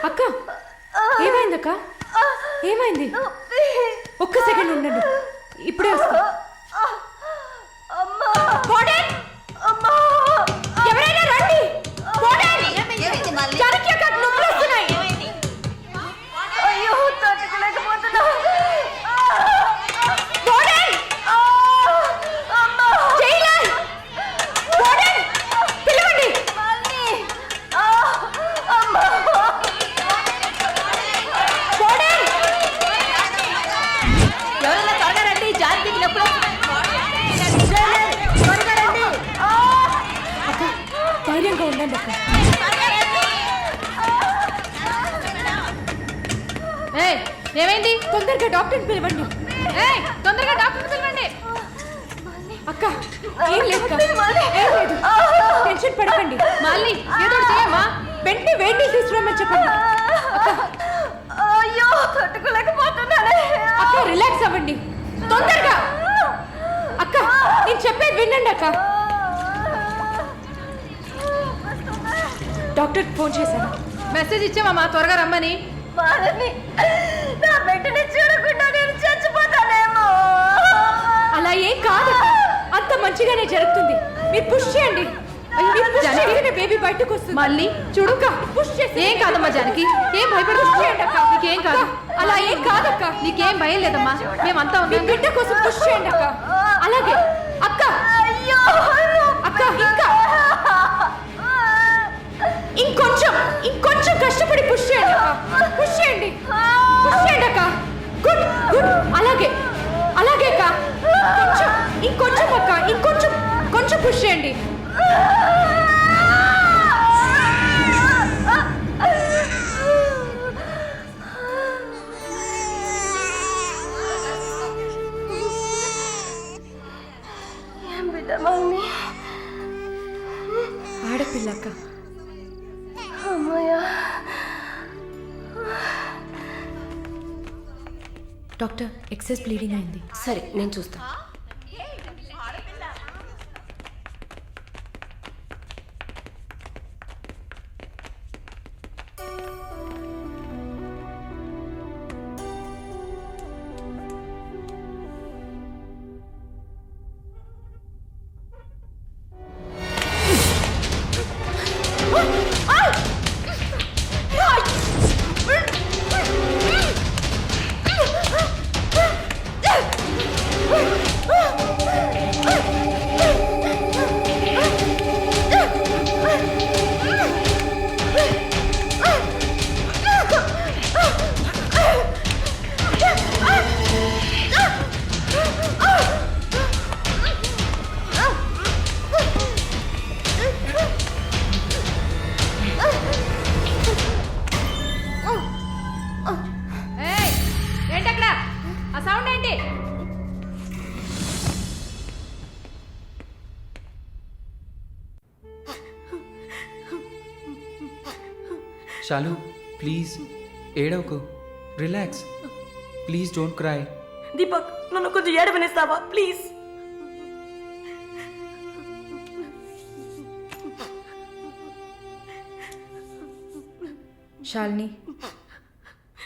అక్క ఏమైంది అక్క? ఏమైంది? ఒక్క సెకండ్ ఉండండి, ఇప్పుడే వస్తా. ఎవరైనా రండి. ధైర్యంగా ఉండండి అక్క. ఏమైంది? తొందరగా డాక్టర్ని పిలవండి. తొందరగా డాక్టర్ని పిలవండి. అక్క ఏం లేదు, టెన్షన్ పడకండి. మళ్ళీ ఏదో చేయమ్మా, వెంటనే వేడి తీసుకురామని చెప్పండి. అయ్యో తట్టుకోలేకపోతున్నానే. అక్క రిలాక్స్ అవ్వండి తొందరగా. అక్క నేను చెప్పేది వినండి అక్క. డాక్టర్ ఫోన్ చేశాను, మెసేజ్ ఇచ్చామమ్మా త్వరగా రమ్మని. నా బిడ్డని చూడకుండా నేను చచ్చిపోతానేమో. అలా ఏం కాదు, అంత మంచిగానే జరుగుతుంది. మీరు పుష్ చేయండి. బేబీ బయటకు వస్తుంది. మళ్ళీ చూడుక పుష్ చేసి. ఏం కాదమ్మా జానకి, ఏం భయపడి చేయండి అక్క. నీకేం కాదు. అలా ఏం కాదక్క, నీకేం భయం లేదమ్మా. మేమంతా ఉన్నాం. బిడ్డ కోసం పుష్ చేయండి అక్క. అలాగే అక్క. అయ్యో అక్క ఇంకా ఇంకొంచెం కష్టపడి పుష్ చేయండి అక్క. పుష్ చేయండి, పుష్ చేయండి అక్క. Good good. అలాగే అలాగే అక్క. ఇంకొంచెం అక్క, కొంచెం పుష్ చేయండి. ఏం బిడ్డ మమ్మీ? ఆడపిల్లక్క. అమ్మయ్యా. డాక్టర్ ఎక్సెస్ బ్లీడింగ్ అయింది. సరే నేను చూస్తాను. ఏంటక్కడ ఆ సౌండ్ ఏంటి? శాలు ప్లీజ్ ఏడవకు, relax. Please don't cry. Deepak నన్ను కొంచెం ఏడవనిస్తావా ప్లీజ్? శాలిని,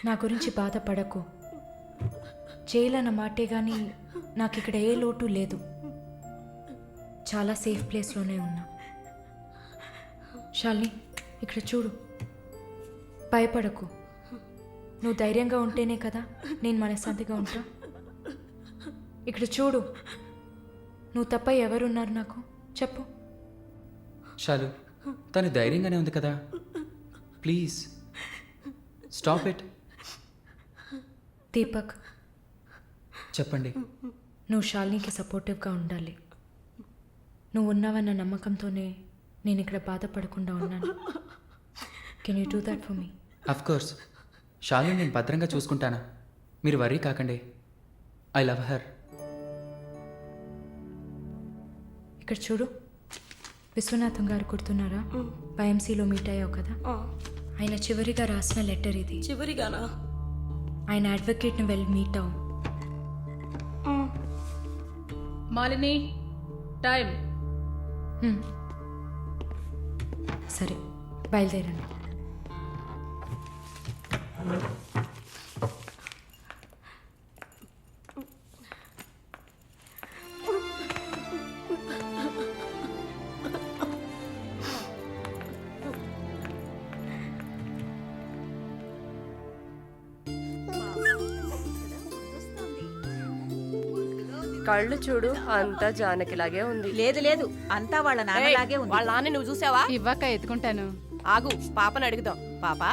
నా గురించి బాధపడకు. జైలన్న మాటే కానీ నాకు ఇక్కడ ఏ లోటు లేదు. చాలా సేఫ్ ప్లేస్లోనే ఉన్నా. శాలిని ఇక్కడ చూడు, భయపడకు. నువ్వు ధైర్యంగా ఉంటేనే కదా నేను మనశ్శాంతిగా ఉంటా. ఇక్కడ చూడు, నువ్వు తప్ప ఎవరున్నారు నాకు చెప్పు. శాలు తను ధైర్యంగానే ఉంది కదా, ప్లీజ్ స్టాప్ ఇట్. దీపక్ చెప్పండి. నువ్వు శాలినికి సపోర్టివ్గా ఉండాలి. నువ్వు ఉన్నావన్న నమ్మకంతోనే నేను ఇక్కడ బాధపడకుండా ఉన్నాను. Can you do that for me? Of course. Shalini నేను భద్రంగా చూసుకుంటానా, మీరు వరీ కాకండి. I love her. ఇక్కడ చూడు, విశ్వనాథం గారు గుర్తున్నారా? వైఎంసీలో మీట్ అయ్యావు కదా, ఆయన చివరిగా రాసిన లెటర్ ఇది. చివరిగానా? ఆయన అడ్వకేట్ని వెళ్ళి మీట్ అవ్వు. మాలిని టైం. సరే బయలుదేరండి. కళ్ళు చూడు అంతా జానకిలాగే ఉంది. లేదు లేదు అంతా వాళ్ళ నాన్నలాగే ఉంది. వాళ్ళ నాన్న నువ్వు చూసావా? ఇవ్వక ఎత్తుకుంటాను. ఆగు, పాపను అడుగుదాం. పాప,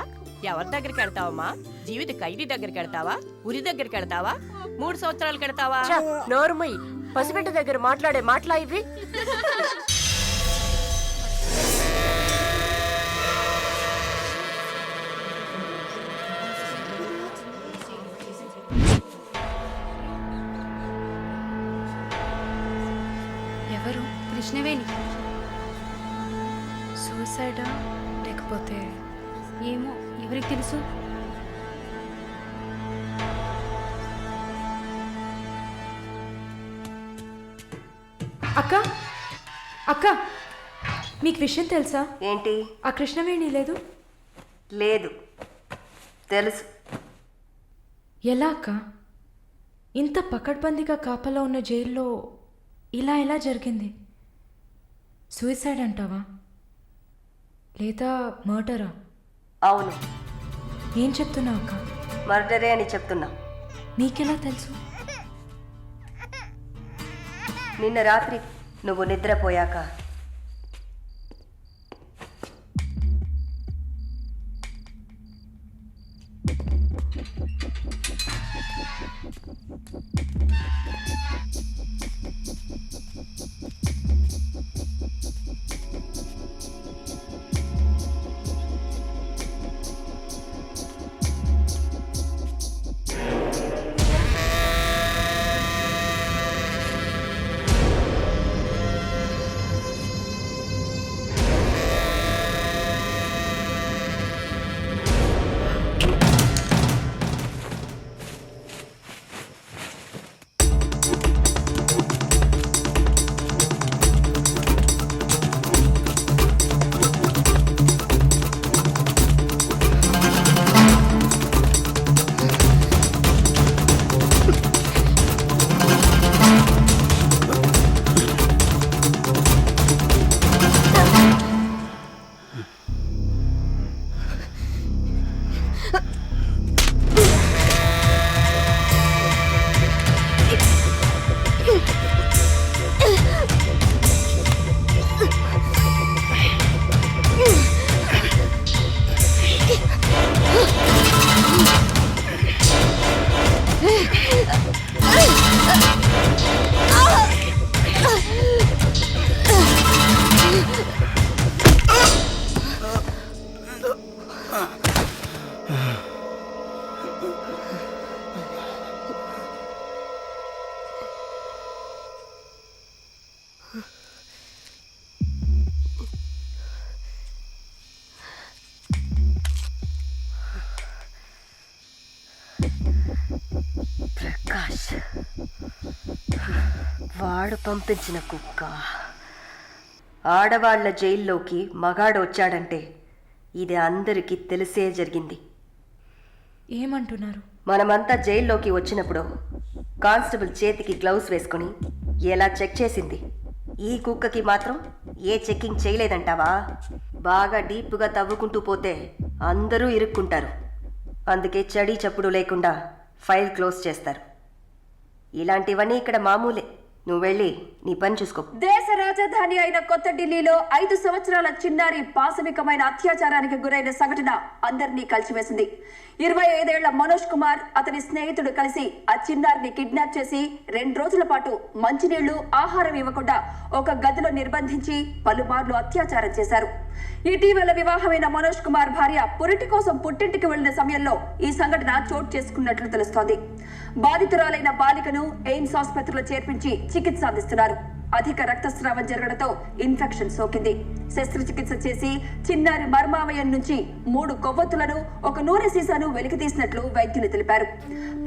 ఎవరి దగ్గరికి వెళ్తావమ్మా? జీవిత ఖైదీ దగ్గరికి వెళ్తావా? ఉరి దగ్గరికి వెళ్తావా? 3 సంవత్సరాలకు వెళ్తావా? నోరుమయ్యి, పసిబిడ్డ దగ్గర మాట్లాడే మాటలా ఇవి? ఎవరు? కృష్ణవేణి. సూసైడా లేకపోతే ఏమో, ఎవరికి తెలుసు? అక్క అక్క, మీకు విషయం తెలుసా? ఏంటి? ఆ కృష్ణవేణి లేదు. లేదు, తెలుసు. ఎలా అక్క? ఇంత పకడ్బందీగా కాపలా ఉన్న జైల్లో ఇలా ఎలా జరిగింది? సూసైడ్ అంటావా లేదా మర్డరా? అవును, ఏం చెప్తున్నావు అక్క? మర్డరే అని చెప్తున్నా. నీకెలా తెలుసు? నిన్న రాత్రి నువ్వు నిద్రపోయాక ప్రకాష్ వాడు పంపించిన కుక్క. ఆడవాళ్ల జైల్లోకి మగాడు వచ్చాడంటే ఇది అందరికీ తెలిసే జరిగింది. ఏమంటున్నారు? మనమంతా జైల్లోకి వచ్చినప్పుడు కానిస్టేబుల్ చేతికి గ్లౌస్ వేసుకుని ఎలా చెక్ చేసింది. ఈ కుక్కకి మాత్రం ఏ చెక్కింగ్ చేయలేదంటావా? బాగా డీప్గా తవ్వుకుంటూ పోతే అందరూ ఇరుక్కుంటారు. అందుకే చడి చప్పుడు లేకుండా ఫైల్ క్లోజ్ చేస్తారు. ఇలాంటివన్నీ ఇక్కడ మామూలే. నువ్వు వెళ్ళి నీ పని చూసుకో. దేశ రాజధాని అయిన కొత్త ఢిల్లీలో 5 సంవత్సరాల చిన్నారి పాశవికమైన అత్యాచారానికి గురైన సంఘటన అందరినీ కలిసివేసింది. 25 ఏళ్ల మనోజ్ కుమార్ అతని స్నేహితుడు కలిసి ఆ చిన్నారిని కిడ్నాప్ చేసి 2 రోజుల పాటు మంచినీళ్లు, ఆహారం ఇవ్వకుండా ఒక గదిలో నిర్బంధించి పలుమార్లు అత్యాచారం చేశారు. ఇటీవల వివాహమైన మనోజ్ కుమార్ భార్య పురిటి కోసం పుట్టింటికి వెళ్లిన సమయంలో ఈ సంఘటన చోటు చేసుకున్నట్లు తెలుస్తోంది. బాధితురాలైన బాలికను ఎయిమ్స్ ఆసుపత్రిలో చేర్పించి చికిత్స అందిస్తున్నారు. అధిక రక్తస్రావం జరగడంతో ఇన్ఫెక్షన్ సోకింది. శస్త్రచికిత్స చేసి చిన్నారి మర్మావయం నుంచి 3 కొవ్వొత్తులను, ఒక నూనె సీసాను వెలికి తీసినట్లు వైద్యులు తెలిపారు.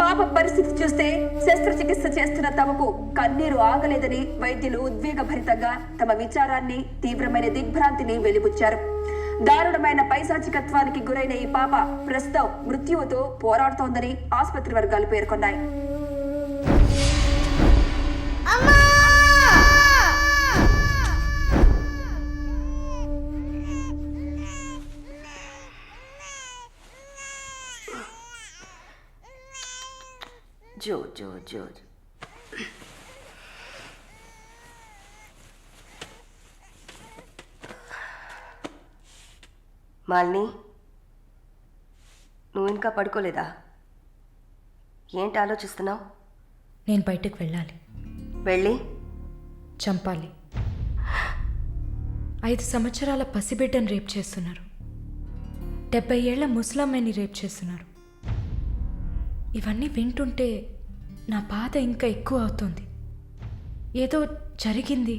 పాప పరిస్థితి చూస్తే శస్త్రచికిత్స చేస్తున్న తమకు కన్నీరు ఆగలేదని వైద్యులు ఉద్వేగభరితంగా తమ విచారాన్ని, తీవ్రమైన దిగ్భ్రాంతిని వెలిబుచ్చారు. దారుణమైన పైశాచికత్వానికి గురైన ఈ పాప ప్రస్తుతం మృత్యువుతో పోరాడుతోందని ఆసుపత్రి వర్గాలు పేర్కొన్నాయి. జో జో జో మాలిని, నువ్వు ఇంకా పడుకోలేదా? ఏంటి ఆలోచిస్తున్నావు? నేను బయటకు వెళ్ళాలి. వెళ్ళి చంపాలి. 5 సంవత్సరాల పసిబిడ్డను రేప్ చేస్తున్నారు. 70 ఏళ్ల ముసలమ్మని రేప్ చేస్తున్నారు. ఇవన్నీ వింటుంటే నా బాధ ఇంకా ఎక్కువ అవుతుంది. ఏదో జరిగింది,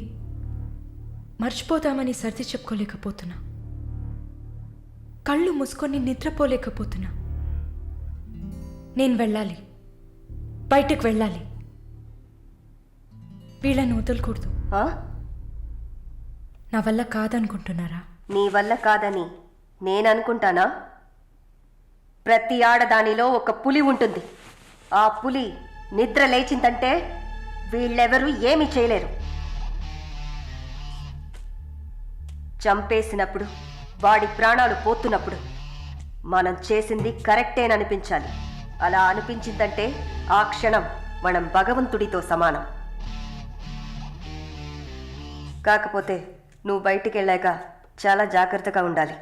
మర్చిపోతామని సర్ది చెప్పుకోలేకపోతున్నా. కళ్ళు మూసుకొని నిద్రపోలేకపోతున్నా. నేను వెళ్ళాలి, బయటకు వెళ్ళాలి. వీళ్ళని వదలకూడదు. ఆ? నా వల్ల కాదనుకుంటున్నారా? నీ వల్ల కాదని నేననుకుంటానా? ప్రతి ఆడదానిలో ఒక పులి ఉంటుంది. ఆ పులి నిద్ర లేచిందంటే వీళ్ళెవరూ ఏమీ చేయలేరు. చంపేసినప్పుడు, వాడి ప్రాణాలు పోతున్నప్పుడు మనం చేసింది కరెక్టేననిపించాలి. అలా అనిపించిందంటే ఆ క్షణం మనం భగవంతుడితో సమానం. కాకపోతే నువ్వు బయటికి వెళ్ళాక చాలా జాగ్రత్తగా ఉండాలి.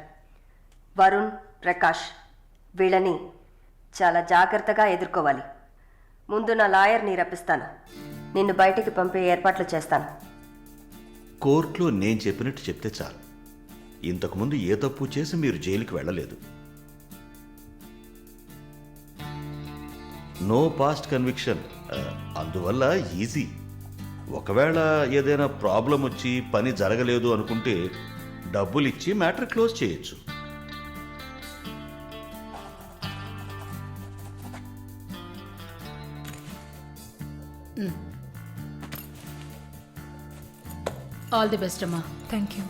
వరుణ్, ప్రకాష్ వీళ్ళని చాలా జాగ్రత్తగా ఎదుర్కోవాలి. ముందు నా లాయర్ని రప్పిస్తాను. నిన్ను బయటికి పంపే ఏర్పాట్లు చేస్తాను. కోర్టులో నేను చెప్పినట్టు చెప్తే చాలు. ఇంతకుముందు ఏ తప్పు చేసి మీరు జైలుకి వెళ్ళలేదు. నో పాస్ట్ కన్విక్షన్, అందువల్ల ఈజీ. ఒకవేళ ఏదైనా ప్రాబ్లం వచ్చి పని జరగలేదు అనుకుంటే డబ్బులు ఇచ్చి మ్యాటర్ క్లోజ్ చేయొచ్చు. ఆల్ ది బెస్ట్ అమ్మా. Thank you.